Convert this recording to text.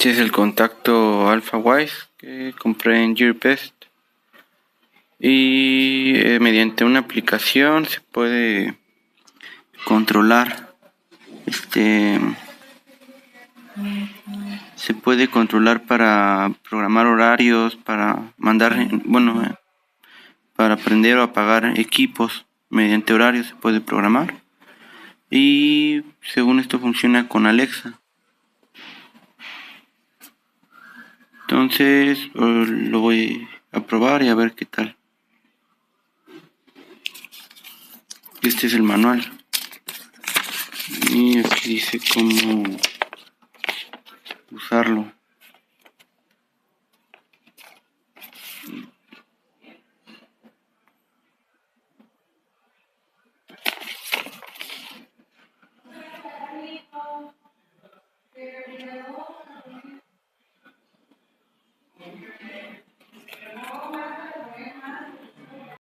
Este es el contacto AlphaWise que compré en Gearbest y mediante una aplicación se puede controlar para programar horarios, para mandar, para prender o apagar equipos mediante horarios se puede programar, y según esto funciona con Alexa. Entonces lo voy a probar y a ver qué tal. Este es el manual y aquí dice cómo usarlo.